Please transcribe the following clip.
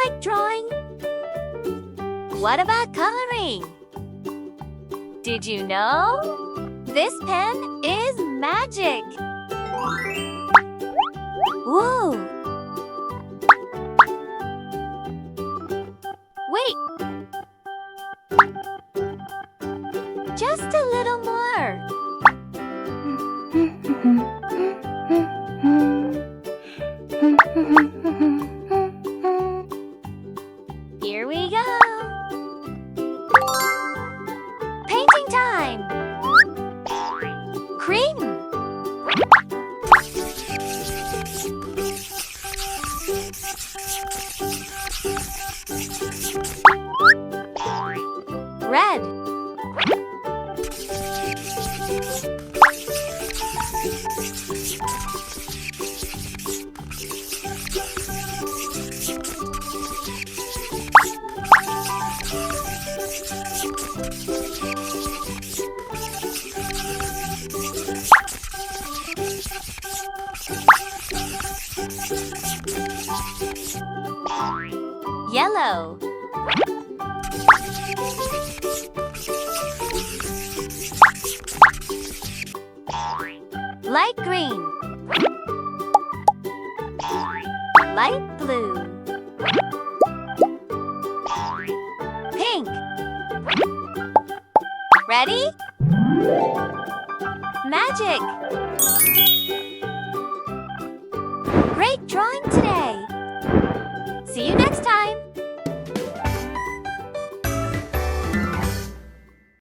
like drawing? What about coloring? Did you know? This pen is magic! Whoa! Wait! Just a little more! Here we go! Painting time! Cream! Red! Yellow. Light green. Light blue. Pink. Ready? Magic!